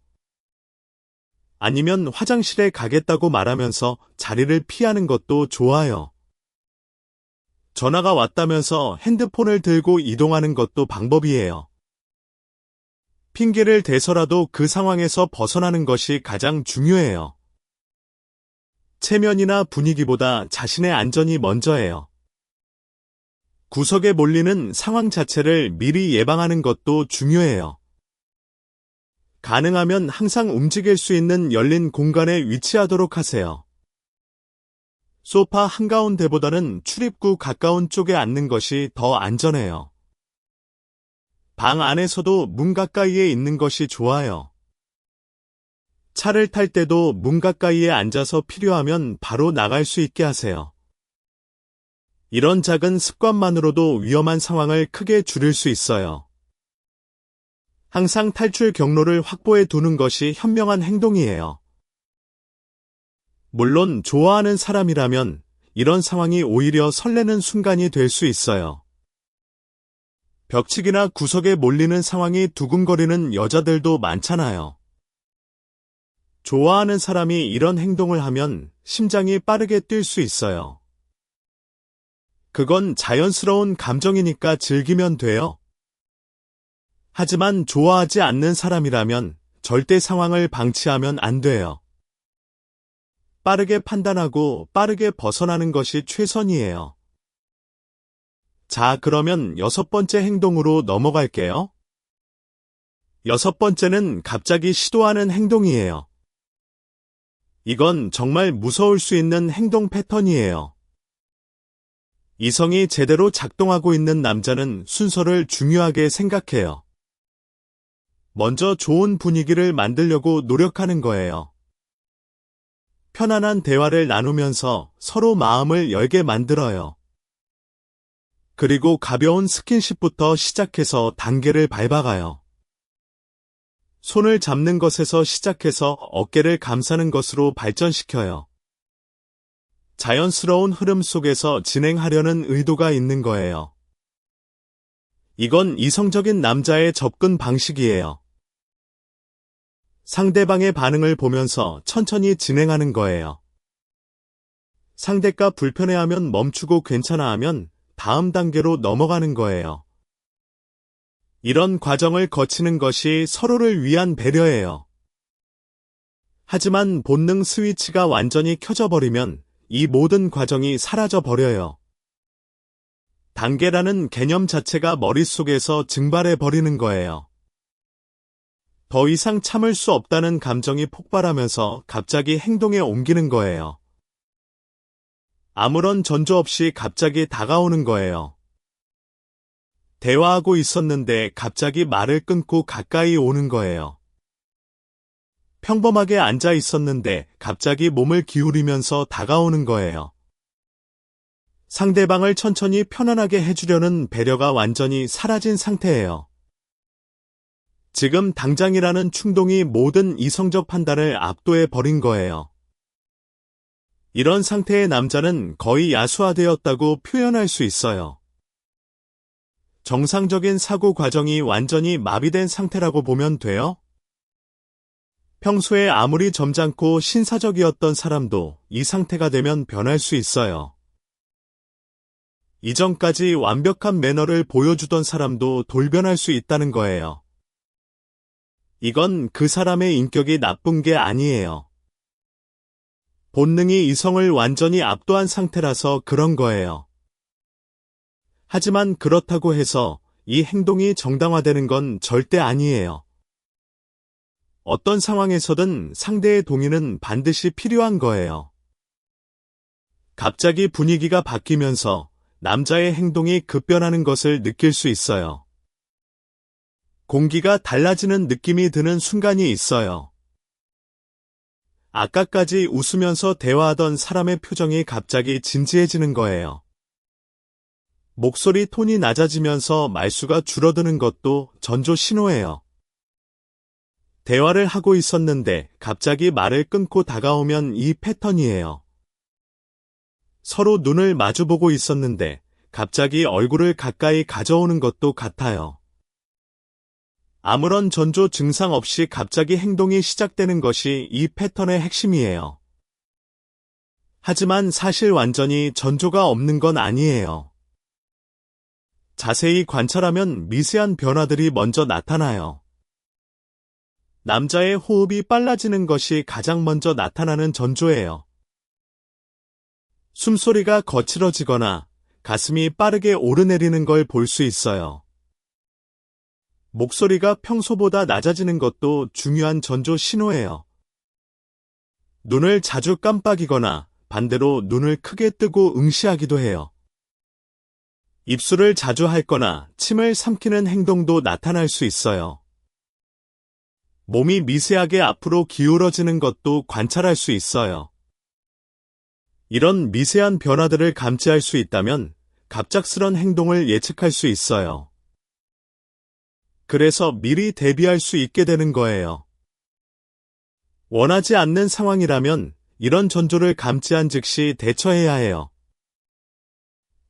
아니면 화장실에 가겠다고 말하면서 자리를 피하는 것도 좋아요. 전화가 왔다면서 핸드폰을 들고 이동하는 것도 방법이에요. 핑계를 대서라도 그 상황에서 벗어나는 것이 가장 중요해요. 체면이나 분위기보다 자신의 안전이 먼저예요. 구석에 몰리는 상황 자체를 미리 예방하는 것도 중요해요. 가능하면 항상 움직일 수 있는 열린 공간에 위치하도록 하세요. 소파 한가운데보다는 출입구 가까운 쪽에 앉는 것이 더 안전해요. 방 안에서도 문 가까이에 있는 것이 좋아요. 차를 탈 때도 문 가까이에 앉아서 필요하면 바로 나갈 수 있게 하세요. 이런 작은 습관만으로도 위험한 상황을 크게 줄일 수 있어요. 항상 탈출 경로를 확보해 두는 것이 현명한 행동이에요. 물론 좋아하는 사람이라면 이런 상황이 오히려 설레는 순간이 될 수 있어요. 벽치기나 구석에 몰리는 상황이 두근거리는 여자들도 많잖아요. 좋아하는 사람이 이런 행동을 하면 심장이 빠르게 뛸 수 있어요. 그건 자연스러운 감정이니까 즐기면 돼요. 하지만 좋아하지 않는 사람이라면 절대 상황을 방치하면 안 돼요. 빠르게 판단하고 빠르게 벗어나는 것이 최선이에요. 자, 그러면 6번째 행동으로 넘어갈게요. 6번째는 갑자기 시도하는 행동이에요. 이건 정말 무서울 수 있는 행동 패턴이에요. 이성이 제대로 작동하고 있는 남자는 순서를 중요하게 생각해요. 먼저 좋은 분위기를 만들려고 노력하는 거예요. 편안한 대화를 나누면서 서로 마음을 열게 만들어요. 그리고 가벼운 스킨십부터 시작해서 단계를 밟아가요. 손을 잡는 것에서 시작해서 어깨를 감싸는 것으로 발전시켜요. 자연스러운 흐름 속에서 진행하려는 의도가 있는 거예요. 이건 이성적인 남자의 접근 방식이에요. 상대방의 반응을 보면서 천천히 진행하는 거예요. 상대가 불편해하면 멈추고 괜찮아하면 다음 단계로 넘어가는 거예요. 이런 과정을 거치는 것이 서로를 위한 배려예요. 하지만 본능 스위치가 완전히 켜져버리면 이 모든 과정이 사라져 버려요. 단계라는 개념 자체가 머릿속에서 증발해 버리는 거예요. 더 이상 참을 수 없다는 감정이 폭발하면서 갑자기 행동에 옮기는 거예요. 아무런 전조 없이 갑자기 다가오는 거예요. 대화하고 있었는데 갑자기 말을 끊고 가까이 오는 거예요. 평범하게 앉아 있었는데 갑자기 몸을 기울이면서 다가오는 거예요. 상대방을 천천히 편안하게 해주려는 배려가 완전히 사라진 상태예요. 지금 당장이라는 충동이 모든 이성적 판단을 압도해 버린 거예요. 이런 상태의 남자는 거의 야수화되었다고 표현할 수 있어요. 정상적인 사고 과정이 완전히 마비된 상태라고 보면 돼요. 평소에 아무리 점잖고 신사적이었던 사람도 이 상태가 되면 변할 수 있어요. 이전까지 완벽한 매너를 보여주던 사람도 돌변할 수 있다는 거예요. 이건 그 사람의 인격이 나쁜 게 아니에요. 본능이 이성을 완전히 압도한 상태라서 그런 거예요. 하지만 그렇다고 해서 이 행동이 정당화되는 건 절대 아니에요. 어떤 상황에서든 상대의 동의는 반드시 필요한 거예요. 갑자기 분위기가 바뀌면서 남자의 행동이 급변하는 것을 느낄 수 있어요. 공기가 달라지는 느낌이 드는 순간이 있어요. 아까까지 웃으면서 대화하던 사람의 표정이 갑자기 진지해지는 거예요. 목소리 톤이 낮아지면서 말수가 줄어드는 것도 전조 신호예요. 대화를 하고 있었는데 갑자기 말을 끊고 다가오면 이 패턴이에요. 서로 눈을 마주보고 있었는데 갑자기 얼굴을 가까이 가져오는 것도 같아요. 아무런 전조 증상 없이 갑자기 행동이 시작되는 것이 이 패턴의 핵심이에요. 하지만 사실 완전히 전조가 없는 건 아니에요. 자세히 관찰하면 미세한 변화들이 먼저 나타나요. 남자의 호흡이 빨라지는 것이 가장 먼저 나타나는 전조예요. 숨소리가 거칠어지거나 가슴이 빠르게 오르내리는 걸 볼 수 있어요. 목소리가 평소보다 낮아지는 것도 중요한 전조 신호예요. 눈을 자주 깜빡이거나 반대로 눈을 크게 뜨고 응시하기도 해요. 입술을 자주 핥거나 침을 삼키는 행동도 나타날 수 있어요. 몸이 미세하게 앞으로 기울어지는 것도 관찰할 수 있어요. 이런 미세한 변화들을 감지할 수 있다면 갑작스런 행동을 예측할 수 있어요. 그래서 미리 대비할 수 있게 되는 거예요. 원하지 않는 상황이라면 이런 전조를 감지한 즉시 대처해야 해요.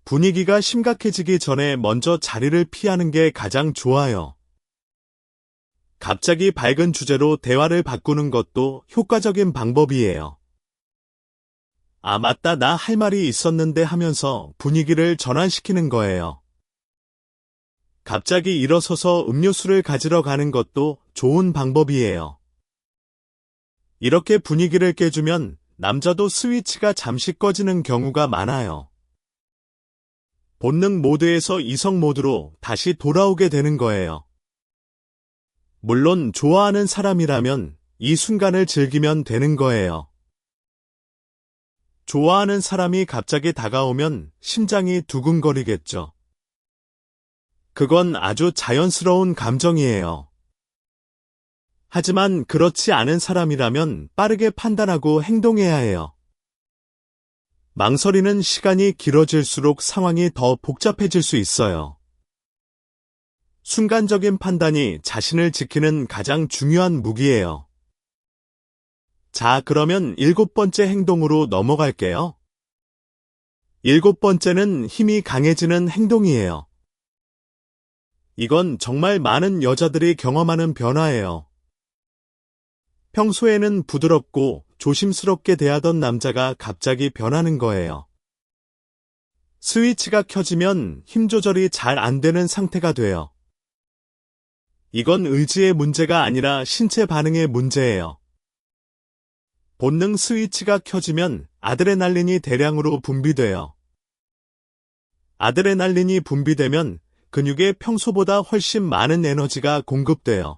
분위기가 심각해지기 전에 먼저 자리를 피하는 게 가장 좋아요. 갑자기 밝은 주제로 대화를 바꾸는 것도 효과적인 방법이에요. 아, 맞다, 나 할 말이 있었는데 하면서 분위기를 전환시키는 거예요. 갑자기 일어서서 음료수를 가지러 가는 것도 좋은 방법이에요. 이렇게 분위기를 깨주면 남자도 스위치가 잠시 꺼지는 경우가 많아요. 본능 모드에서 이성 모드로 다시 돌아오게 되는 거예요. 물론 좋아하는 사람이라면 이 순간을 즐기면 되는 거예요. 좋아하는 사람이 갑자기 다가오면 심장이 두근거리겠죠. 그건 아주 자연스러운 감정이에요. 하지만 그렇지 않은 사람이라면 빠르게 판단하고 행동해야 해요. 망설이는 시간이 길어질수록 상황이 더 복잡해질 수 있어요. 순간적인 판단이 자신을 지키는 가장 중요한 무기예요. 자, 그러면 7번째 행동으로 넘어갈게요. 7번째는 힘이 강해지는 행동이에요. 이건 정말 많은 여자들이 경험하는 변화예요. 평소에는 부드럽고 조심스럽게 대하던 남자가 갑자기 변하는 거예요. 스위치가 켜지면 힘 조절이 잘 안 되는 상태가 돼요. 이건 의지의 문제가 아니라 신체 반응의 문제예요. 본능 스위치가 켜지면 아드레날린이 대량으로 분비돼요. 아드레날린이 분비되면 근육에 평소보다 훨씬 많은 에너지가 공급돼요.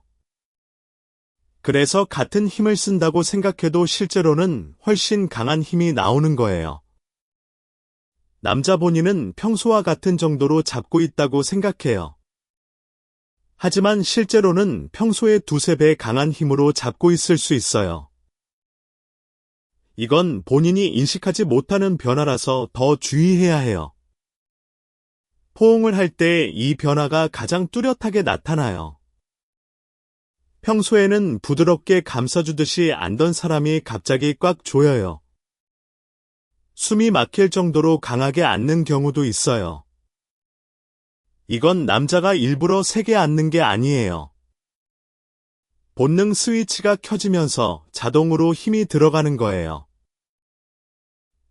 그래서 같은 힘을 쓴다고 생각해도 실제로는 훨씬 강한 힘이 나오는 거예요. 남자 본인은 평소와 같은 정도로 잡고 있다고 생각해요. 하지만 실제로는 평소의 두세 배 강한 힘으로 잡고 있을 수 있어요. 이건 본인이 인식하지 못하는 변화라서 더 주의해야 해요. 포옹을 할 때 이 변화가 가장 뚜렷하게 나타나요. 평소에는 부드럽게 감싸주듯이 앉던 사람이 갑자기 꽉 조여요. 숨이 막힐 정도로 강하게 앉는 경우도 있어요. 이건 남자가 일부러 세게 앉는 게 아니에요. 본능 스위치가 켜지면서 자동으로 힘이 들어가는 거예요.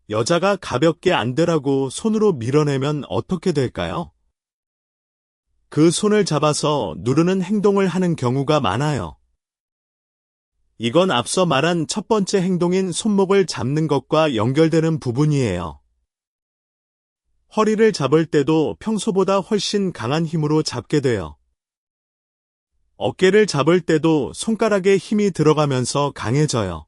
여자가 가볍게 앉으라고 손으로 밀어내면 어떻게 될까요? 그 손을 잡아서 누르는 행동을 하는 경우가 많아요. 이건 앞서 말한 첫 번째 행동인 손목을 잡는 것과 연결되는 부분이에요. 허리를 잡을 때도 평소보다 훨씬 강한 힘으로 잡게 돼요. 어깨를 잡을 때도 손가락에 힘이 들어가면서 강해져요.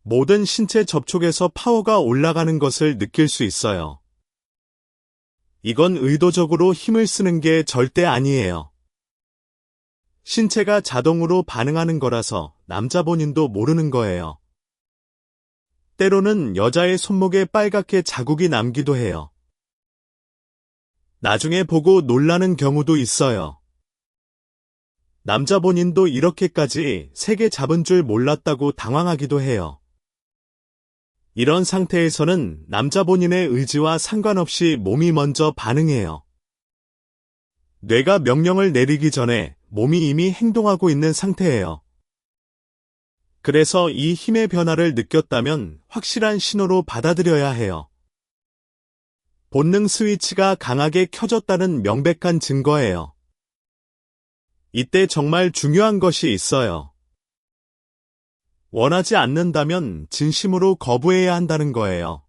모든 신체 접촉에서 파워가 올라가는 것을 느낄 수 있어요. 이건 의도적으로 힘을 쓰는 게 절대 아니에요. 신체가 자동으로 반응하는 거라서 남자 본인도 모르는 거예요. 때로는 여자의 손목에 빨갛게 자국이 남기도 해요. 나중에 보고 놀라는 경우도 있어요. 남자 본인도 이렇게까지 세게 잡은 줄 몰랐다고 당황하기도 해요. 이런 상태에서는 남자 본인의 의지와 상관없이 몸이 먼저 반응해요. 뇌가 명령을 내리기 전에 몸이 이미 행동하고 있는 상태예요. 그래서 이 힘의 변화를 느꼈다면 확실한 신호로 받아들여야 해요. 본능 스위치가 강하게 켜졌다는 명백한 증거예요. 이때 정말 중요한 것이 있어요. 원하지 않는다면 진심으로 거부해야 한다는 거예요.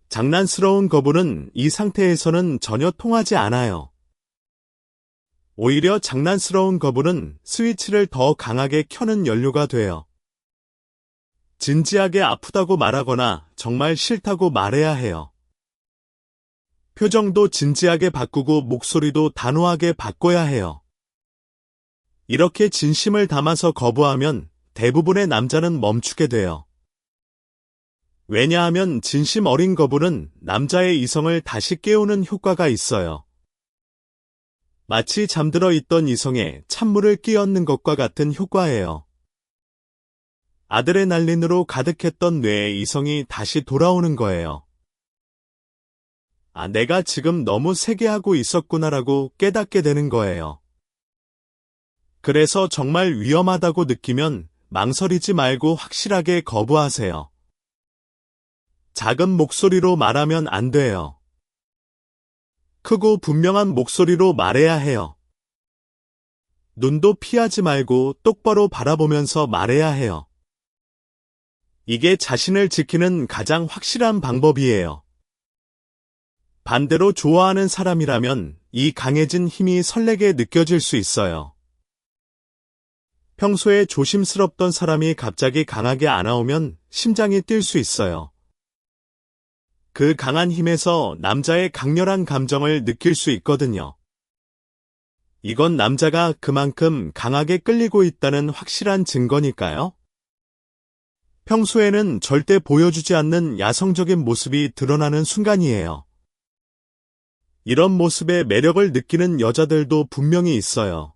장난스러운 거부는 이 상태에서는 전혀 통하지 않아요. 오히려 장난스러운 거부는 스위치를 더 강하게 켜는 연료가 돼요. 진지하게 아프다고 말하거나 정말 싫다고 말해야 해요. 표정도 진지하게 바꾸고 목소리도 단호하게 바꿔야 해요. 이렇게 진심을 담아서 거부하면 대부분의 남자는 멈추게 돼요. 왜냐하면 진심 어린 거부는 남자의 이성을 다시 깨우는 효과가 있어요. 마치 잠들어 있던 이성에 찬물을 끼얹는 것과 같은 효과예요. 아드레날린으로 가득했던 뇌의 이성이 다시 돌아오는 거예요. 아, 내가 지금 너무 세게 하고 있었구나라고 깨닫게 되는 거예요. 그래서 정말 위험하다고 느끼면 망설이지 말고 확실하게 거부하세요. 작은 목소리로 말하면 안 돼요. 크고 분명한 목소리로 말해야 해요. 눈도 피하지 말고 똑바로 바라보면서 말해야 해요. 이게 자신을 지키는 가장 확실한 방법이에요. 반대로 좋아하는 사람이라면 이 강해진 힘이 설레게 느껴질 수 있어요. 평소에 조심스럽던 사람이 갑자기 강하게 안아오면 심장이 뛸 수 있어요. 그 강한 힘에서 남자의 강렬한 감정을 느낄 수 있거든요. 이건 남자가 그만큼 강하게 끌리고 있다는 확실한 증거니까요. 평소에는 절대 보여주지 않는 야성적인 모습이 드러나는 순간이에요. 이런 모습의 매력을 느끼는 여자들도 분명히 있어요.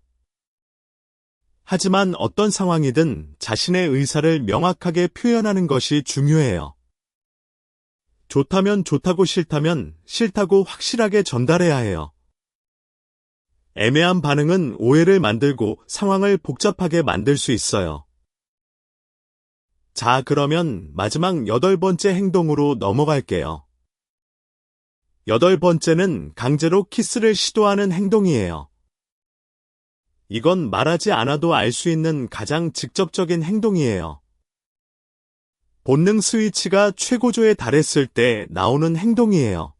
하지만 어떤 상황이든 자신의 의사를 명확하게 표현하는 것이 중요해요. 좋다면 좋다고 싫다면 싫다고 확실하게 전달해야 해요. 애매한 반응은 오해를 만들고 상황을 복잡하게 만들 수 있어요. 자, 그러면 마지막 8번째 행동으로 넘어갈게요. 8번째는 강제로 키스를 시도하는 행동이에요. 이건 말하지 않아도 알 수 있는 가장 직접적인 행동이에요. 본능 스위치가 최고조에 달했을 때 나오는 행동이에요.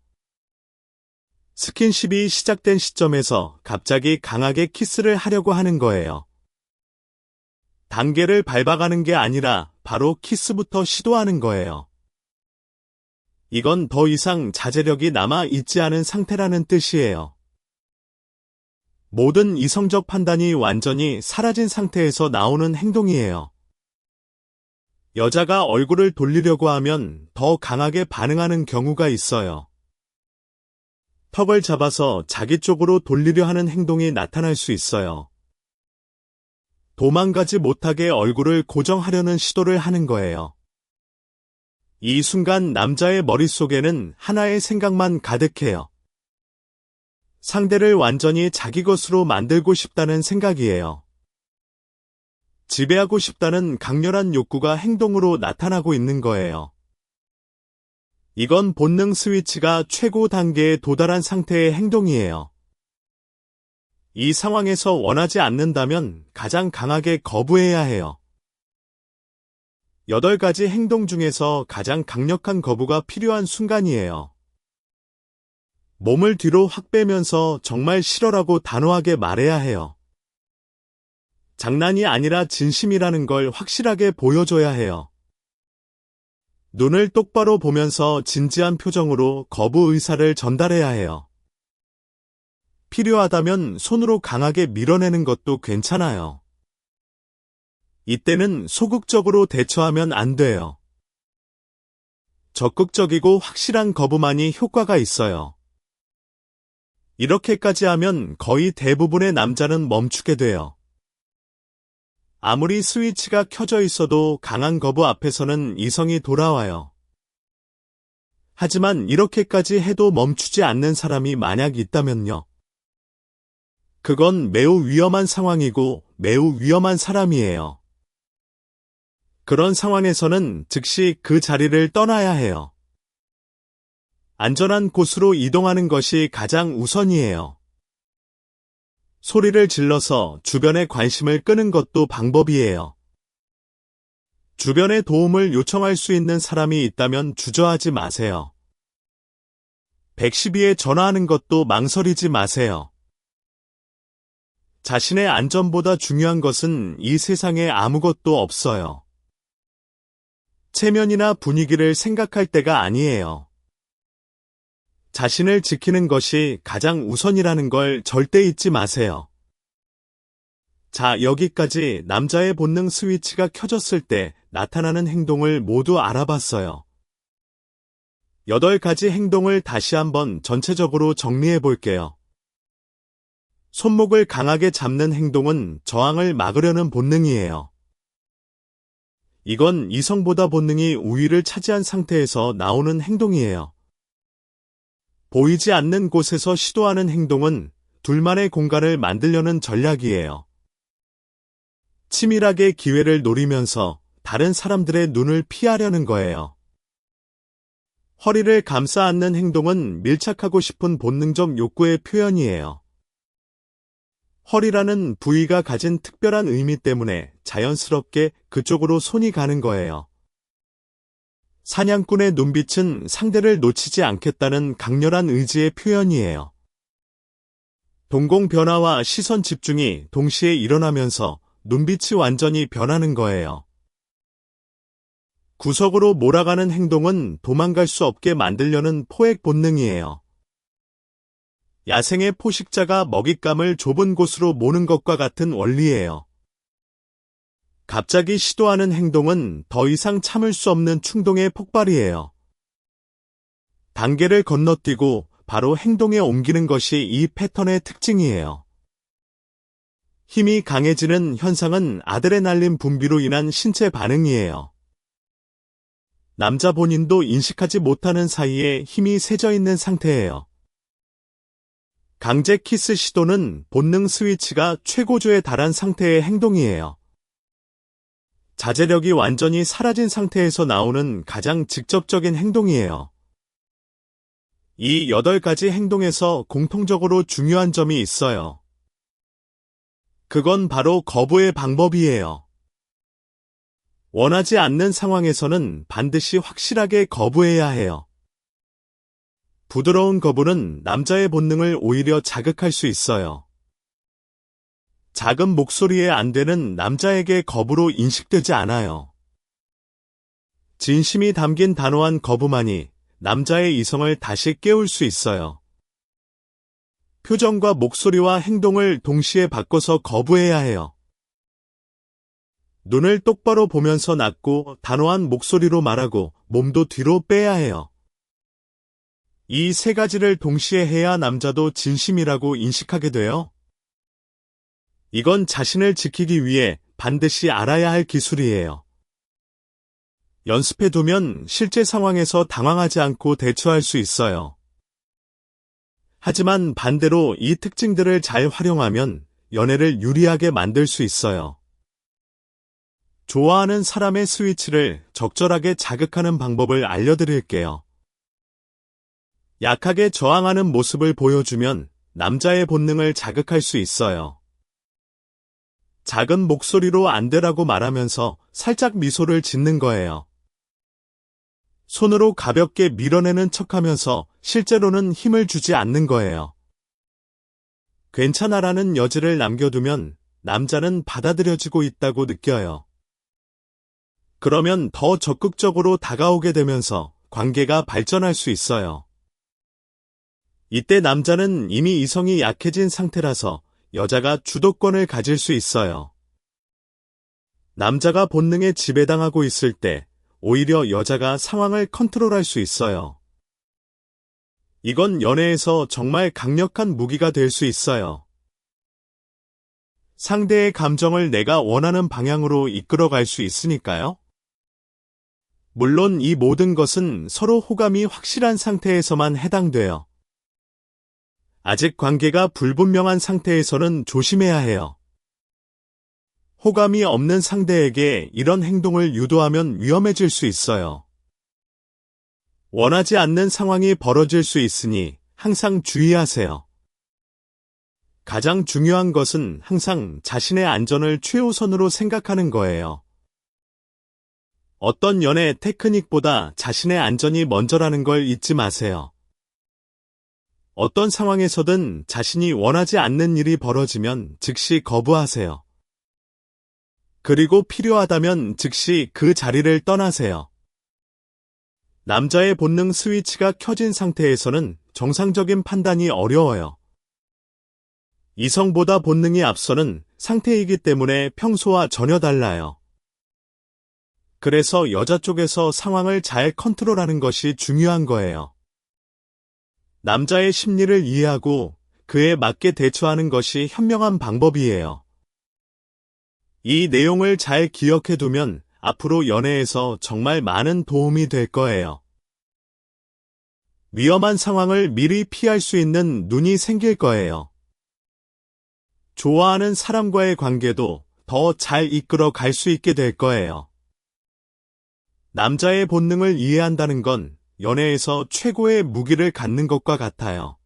스킨십이 시작된 시점에서 갑자기 강하게 키스를 하려고 하는 거예요. 단계를 밟아가는 게 아니라 바로 키스부터 시도하는 거예요. 이건 더 이상 자제력이 남아 있지 않은 상태라는 뜻이에요. 모든 이성적 판단이 완전히 사라진 상태에서 나오는 행동이에요. 여자가 얼굴을 돌리려고 하면 더 강하게 반응하는 경우가 있어요. 턱을 잡아서 자기 쪽으로 돌리려 하는 행동이 나타날 수 있어요. 도망가지 못하게 얼굴을 고정하려는 시도를 하는 거예요. 이 순간 남자의 머릿속에는 하나의 생각만 가득해요. 상대를 완전히 자기 것으로 만들고 싶다는 생각이에요. 지배하고 싶다는 강렬한 욕구가 행동으로 나타나고 있는 거예요. 이건 본능 스위치가 최고 단계에 도달한 상태의 행동이에요. 이 상황에서 원하지 않는다면 가장 강하게 거부해야 해요. 8가지 행동 중에서 가장 강력한 거부가 필요한 순간이에요. 몸을 뒤로 확 빼면서 정말 싫어라고 단호하게 말해야 해요. 장난이 아니라 진심이라는 걸 확실하게 보여줘야 해요. 눈을 똑바로 보면서 진지한 표정으로 거부 의사를 전달해야 해요. 필요하다면 손으로 강하게 밀어내는 것도 괜찮아요. 이때는 소극적으로 대처하면 안 돼요. 적극적이고 확실한 거부만이 효과가 있어요. 이렇게까지 하면 거의 대부분의 남자는 멈추게 돼요. 아무리 스위치가 켜져 있어도 강한 거부 앞에서는 이성이 돌아와요. 하지만 이렇게까지 해도 멈추지 않는 사람이 만약 있다면요. 그건 매우 위험한 상황이고 매우 위험한 사람이에요. 그런 상황에서는 즉시 그 자리를 떠나야 해요. 안전한 곳으로 이동하는 것이 가장 우선이에요. 소리를 질러서 주변의 관심을 끄는 것도 방법이에요. 주변에 도움을 요청할 수 있는 사람이 있다면 주저하지 마세요. 112에 전화하는 것도 망설이지 마세요. 자신의 안전보다 중요한 것은 이 세상에 아무것도 없어요. 체면이나 분위기를 생각할 때가 아니에요. 자신을 지키는 것이 가장 우선이라는 걸 절대 잊지 마세요. 자, 여기까지 남자의 본능 스위치가 켜졌을 때 나타나는 행동을 모두 알아봤어요. 8가지 행동을 다시 한번 전체적으로 정리해 볼게요. 손목을 강하게 잡는 행동은 저항을 막으려는 본능이에요. 이건 이성보다 본능이 우위를 차지한 상태에서 나오는 행동이에요. 보이지 않는 곳에서 시도하는 행동은 둘만의 공간을 만들려는 전략이에요. 치밀하게 기회를 노리면서 다른 사람들의 눈을 피하려는 거예요. 허리를 감싸 안는 행동은 밀착하고 싶은 본능적 욕구의 표현이에요. 허리라는 부위가 가진 특별한 의미 때문에 자연스럽게 그쪽으로 손이 가는 거예요. 사냥꾼의 눈빛은 상대를 놓치지 않겠다는 강렬한 의지의 표현이에요. 동공 변화와 시선 집중이 동시에 일어나면서 눈빛이 완전히 변하는 거예요. 구석으로 몰아가는 행동은 도망갈 수 없게 만들려는 포획 본능이에요. 야생의 포식자가 먹잇감을 좁은 곳으로 모는 것과 같은 원리예요. 갑자기 시도하는 행동은 더 이상 참을 수 없는 충동의 폭발이에요. 단계를 건너뛰고 바로 행동에 옮기는 것이 이 패턴의 특징이에요. 힘이 강해지는 현상은 아드레날린 분비로 인한 신체 반응이에요. 남자 본인도 인식하지 못하는 사이에 힘이 새져 있는 상태예요. 강제 키스 시도는 본능 스위치가 최고조에 달한 상태의 행동이에요. 자제력이 완전히 사라진 상태에서 나오는 가장 직접적인 행동이에요. 이 8가지 행동에서 공통적으로 중요한 점이 있어요. 그건 바로 거부의 방법이에요. 원하지 않는 상황에서는 반드시 확실하게 거부해야 해요. 부드러운 거부는 남자의 본능을 오히려 자극할 수 있어요. 작은 목소리에 안 되는 남자에게 거부로 인식되지 않아요. 진심이 담긴 단호한 거부만이 남자의 이성을 다시 깨울 수 있어요. 표정과 목소리와 행동을 동시에 바꿔서 거부해야 해요. 눈을 똑바로 보면서 낮고 단호한 목소리로 말하고 몸도 뒤로 빼야 해요. 이 3가지를 동시에 해야 남자도 진심이라고 인식하게 돼요. 이건 자신을 지키기 위해 반드시 알아야 할 기술이에요. 연습해두면 실제 상황에서 당황하지 않고 대처할 수 있어요. 하지만 반대로 이 특징들을 잘 활용하면 연애를 유리하게 만들 수 있어요. 좋아하는 사람의 스위치를 적절하게 자극하는 방법을 알려드릴게요. 약하게 저항하는 모습을 보여주면 남자의 본능을 자극할 수 있어요. 작은 목소리로 안 되라고 말하면서 살짝 미소를 짓는 거예요. 손으로 가볍게 밀어내는 척하면서 실제로는 힘을 주지 않는 거예요. 괜찮아라는 여지를 남겨두면 남자는 받아들여지고 있다고 느껴요. 그러면 더 적극적으로 다가오게 되면서 관계가 발전할 수 있어요. 이때 남자는 이미 이성이 약해진 상태라서 여자가 주도권을 가질 수 있어요. 남자가 본능에 지배당하고 있을 때 오히려 여자가 상황을 컨트롤할 수 있어요. 이건 연애에서 정말 강력한 무기가 될 수 있어요. 상대의 감정을 내가 원하는 방향으로 이끌어갈 수 있으니까요. 물론 이 모든 것은 서로 호감이 확실한 상태에서만 해당돼요. 아직 관계가 불분명한 상태에서는 조심해야 해요. 호감이 없는 상대에게 이런 행동을 유도하면 위험해질 수 있어요. 원하지 않는 상황이 벌어질 수 있으니 항상 주의하세요. 가장 중요한 것은 항상 자신의 안전을 최우선으로 생각하는 거예요. 어떤 연애 테크닉보다 자신의 안전이 먼저라는 걸 잊지 마세요. 어떤 상황에서든 자신이 원하지 않는 일이 벌어지면 즉시 거부하세요. 그리고 필요하다면 즉시 그 자리를 떠나세요. 남자의 본능 스위치가 켜진 상태에서는 정상적인 판단이 어려워요. 이성보다 본능이 앞서는 상태이기 때문에 평소와 전혀 달라요. 그래서 여자 쪽에서 상황을 잘 컨트롤하는 것이 중요한 거예요. 남자의 심리를 이해하고 그에 맞게 대처하는 것이 현명한 방법이에요. 이 내용을 잘 기억해두면 앞으로 연애에서 정말 많은 도움이 될 거예요. 위험한 상황을 미리 피할 수 있는 눈이 생길 거예요. 좋아하는 사람과의 관계도 더 잘 이끌어 갈 수 있게 될 거예요. 남자의 본능을 이해한다는 건 연애에서 최고의 무기를 갖는 것과 같아요.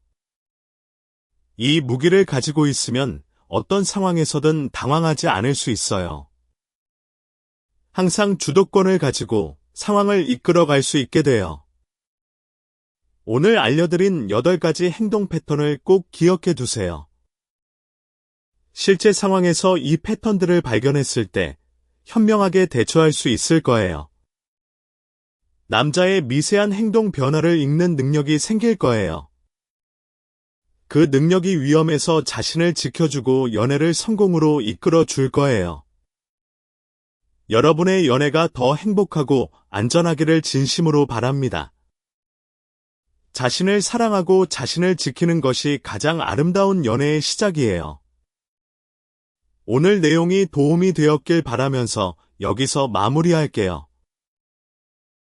이 무기를 가지고 있으면 어떤 상황에서든 당황하지 않을 수 있어요. 항상 주도권을 가지고 상황을 이끌어갈 수 있게 돼요. 오늘 알려드린 8가지 행동 패턴을 꼭 기억해 두세요. 실제 상황에서 이 패턴들을 발견했을 때 현명하게 대처할 수 있을 거예요. 남자의 미세한 행동 변화를 읽는 능력이 생길 거예요. 그 능력이 위험에서 자신을 지켜주고 연애를 성공으로 이끌어 줄 거예요. 여러분의 연애가 더 행복하고 안전하기를 진심으로 바랍니다. 자신을 사랑하고 자신을 지키는 것이 가장 아름다운 연애의 시작이에요. 오늘 내용이 도움이 되었길 바라면서 여기서 마무리할게요.